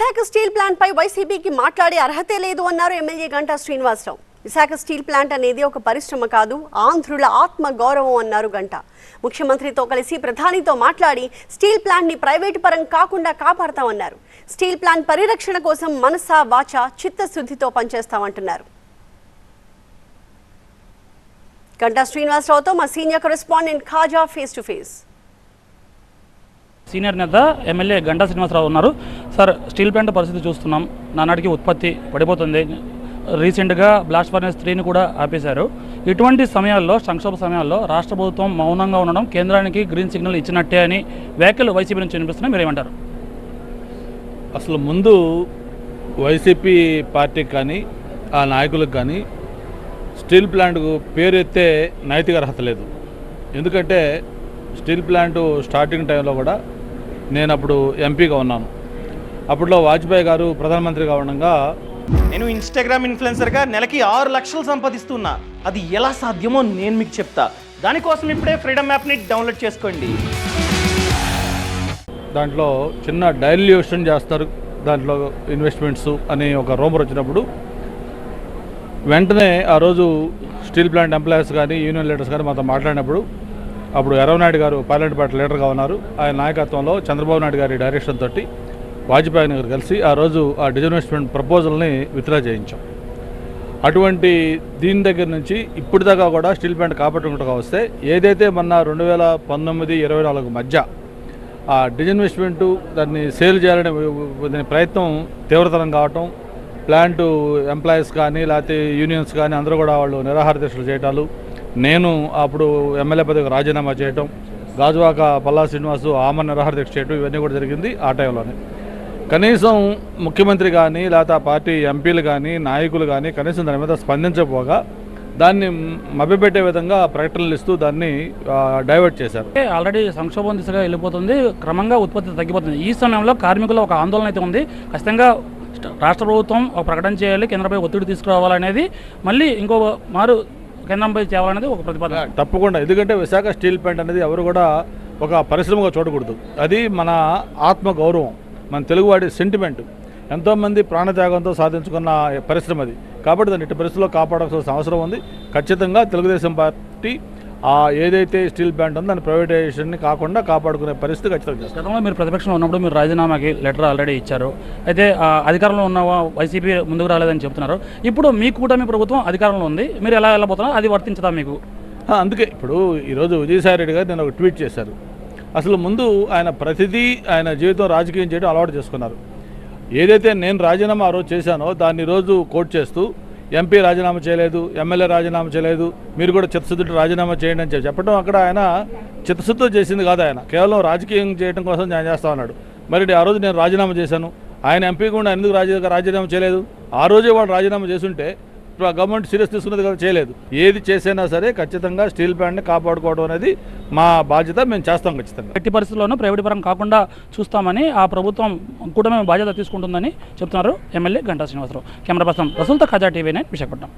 Visakha steel plant పై వైసీపీకి మాట్లాడే అర్హతే లేదు అన్నారు MLA Ganta Srinivasarao. Visakha steel plant అనేది ఒక పరిశ్రమ కాదు, ఆంధ్రుల ఆత్మ గౌరవం అన్నారు గంటా. ముఖ్యమంత్రితో కలిసి ప్రధానితో మాట్లాడి స్టీల్ ప్లాంట్ ని ప్రైవేటు పరం కాకుండా కాపాడతామన్నారు. స్టీల్ ప్లాంట్ పరిరక్షణ కోసం మనసా వాచ చిత్తశుద్ధితో పనిచేస్తామంటున్నారు. గంటా శ్రీనివాసరావుతో మా senior correspondent Khaja face to face. Senior నేత ఎమ్మెల్యే గంటా శ్రీనివాసరావు ఉన్నారు. సార్, స్టీల్ ప్లాంట్ పరిస్థితి చూస్తున్నాం, నానాటికి ఉత్పత్తి పడిపోతుంది. రీసెంట్గా బ్లాస్ట్ ఫర్నెస్ 3ని కూడా ఆపేశారు. ఇటువంటి సమయాల్లో, సంక్షోభ సమయాల్లో రాష్ట్ర ప్రభుత్వం మౌనంగా ఉండడం కేంద్రానికి గ్రీన్ సిగ్నల్ ఇచ్చినట్టే అని వ్యాఖ్యలు వైసీపీ నుంచి వినిపిస్తున్నాయి. మీరేమంటారు? అసలు ముందు వైసీపీ పార్టీకి కానీ ఆ నాయకులకు కానీ స్టీల్ ప్లాంట్కు పేరు ఎత్తే నైతిక అర్హత లేదు. ఎందుకంటే స్టీల్ ప్లాంట్ స్టార్టింగ్ టైంలో కూడా నేను అప్పుడు ఎంపీగా ఉన్నాను. అప్పట్లో వాజ్పేయి గారు ప్రధానమంత్రిగా ఉండగా నేను ఇన్స్టాగ్రామ్ ఇన్ఫ్లుయెన్సర్గా నెలకి 6 లక్షలు సంపాదిస్తున్నా. అది ఎలా సాధ్యమో నేను మీకు చెప్తా. దానికోసం ఇప్పుడే ఫ్రీడమ్ యాప్ని డౌన్లోడ్ చేసుకోండి. దాంట్లో చిన్న డైల్యూషన్ చేస్తారు, దాంట్లో ఇన్వెస్ట్మెంట్స్ అని ఒక రూమర్ వచ్చినప్పుడు వెంటనే ఆ రోజు స్టీల్ ప్లాంట్ ఎంప్లాయీస్ కానీ యూనియన్ లీడర్స్ కానీ మాతో మాట్లాడినప్పుడు అప్పుడు ఎర్రవనాయుడు గారు పార్లమెంట్ పార్టీ లీడర్గా ఉన్నారు. ఆయన నాయకత్వంలో చంద్రబాబు నాయుడు గారి డైరెక్షన్ తోటి వాజ్పేయి గారు కలిసి ఆ రోజు ఆ డిజిన్వెస్ట్మెంట్ ప్రపోజల్ని విత్డ్రా చేయించాం. అటువంటి దీని దగ్గర నుంచి ఇప్పుడు దాకా కూడా స్టీల్ ప్లాంట్ కాపాడుకుంటూ వస్తే ఏదైతే మొన్న 2019-24 మధ్య ఆ డిజిన్వెస్ట్మెంటు దాన్ని సేల్ చేయాలనే దాని ప్రయత్నం తీవ్రతరం కావటం, ప్లాంటు ఎంప్లాయీస్ కానీ లేకపోతే యూనియన్స్ కానీ అందరూ కూడా వాళ్ళు నిరాహార దీక్షలు చేయటాలు, నేను అప్పుడు ఎమ్మెల్యే పదవికి రాజీనామా చేయటం, గాజువాక పల్లా శ్రీనివాసు ఆమరణ నిరాహార దీక్ష చేయటం, ఇవన్నీ కూడా జరిగింది ఆ టైంలోనే. కనీసం ముఖ్యమంత్రి కానీ లేకపోతే ఆ పార్టీ ఎంపీలు కానీ నాయకులు కానీ కనీసం దాని మీద స్పందించకపోగా దాన్ని మభ్యపెట్టే విధంగా ప్రకటనలు ఇస్తూ దాన్ని డైవర్ట్ చేశారు. ఆల్రెడీ సంక్షోభం దిశగా వెళ్ళిపోతుంది, క్రమంగా ఉత్పత్తి తగ్గిపోతుంది. ఈ సమయంలో కార్మికుల ఒక ఆందోళన అయితే ఉంది. ఖచ్చితంగా రాష్ట్ర ప్రభుత్వం ఒక ప్రకటన చేయాలి, కేంద్రంపై ఒత్తిడి తీసుకురావాలనేది, మళ్ళీ ఇంకో మారు కేంద్రంపై చేయాలనేది ఒక ప్రతిపాదన. తప్పకుండా, ఎందుకంటే విశాఖ స్టీల్ ప్లాంట్ అనేది ఎవరు కూడా ఒక పరిశ్రమగా చూడకూడదు. అది మన ఆత్మ గౌరవం, మన తెలుగువాడి సెంటిమెంట్. ఎంతోమంది ప్రాణత్యాగంతో సాధించుకున్న పరిశ్రమ అది. కాబట్టి దాన్ని ఇటు పరిస్థితుల్లో కాపాడాల్సిన అవసరం ఉంది. ఖచ్చితంగా తెలుగుదేశం పార్టీ ఏదైతే స్టీల్ ప్లాంట్ ఉందో దాని ప్రైవేటైజేషన్ని కాకుండా కాపాడుకునే పరిస్థితి ఖచ్చితంగా చేస్తారు. గతంలో మీరు ప్రతిపక్షంలో ఉన్నప్పుడు మీరు రాజీనామాకి లెటర్ ఆల్రెడీ ఇచ్చారు. అయితే అధికారంలో ఉన్న వైసీపీ ముందుకు రాలేదని చెప్తున్నారు. ఇప్పుడు మీకు కూడా మీ ప్రభుత్వం అధికారంలో ఉంది, మీరు ఎలా వెళ్ళబోతున్నారు? అది వర్తించదా మీకు? అందుకే ఇప్పుడు ఈరోజు విజయసాయి రెడ్డి గారు నేను ఒక ట్వీట్ చేశారు. అసలు ముందు ఆయన ప్రతిదీ ఆయన జీవితం రాజకీయం చేయడం అలవాటు చేసుకున్నారు. ఏదైతే నేను రాజీనామా ఆ రోజు చేశానో దాన్ని రోజు కోట్ చేస్తూ ఎంపీ రాజీనామా చేయలేదు, ఎమ్మెల్యే రాజీనామా చేయలేదు, మీరు కూడా చిత్తశుద్ధితో రాజీనామా చేయండి అని చెప్పడం అక్కడ ఆయన చిత్తశుద్ధితో చేసింది కాదు. ఆయన కేవలం రాజకీయం చేయడం కోసం నేను చేస్తా ఉన్నాడు. మరి ఆ రోజు నేను రాజీనామా చేశాను, ఆయన ఎంపీ కూడా ఎందుకు రాజీనామా చేయలేదు? ఆ రోజే వాడు రాజీనామా చేస్తుంటే గవర్నమెంట్ సీరియస్ తీసుకున్నది కదా, చేయలేదు. ఏది చేసినా సరే ఖచ్చితంగా స్టీల్ ప్లాంట్ని కాపాడుకోవడం అనేది మా బాధ్యత, మేము చేస్తాం ఖచ్చితంగా. ఎట్టి పరిస్థితుల్లోనూ ప్రైవేట్ పరం కాకుండా చూస్తామని ఆ ప్రభుత్వం కూడా మేము బాధ్యత తీసుకుంటుందని చెప్తున్నారు MLA Ganta Srinivasarao. Camera person రసూల్తో ఖాజా TV9 విశాఖపట్నం.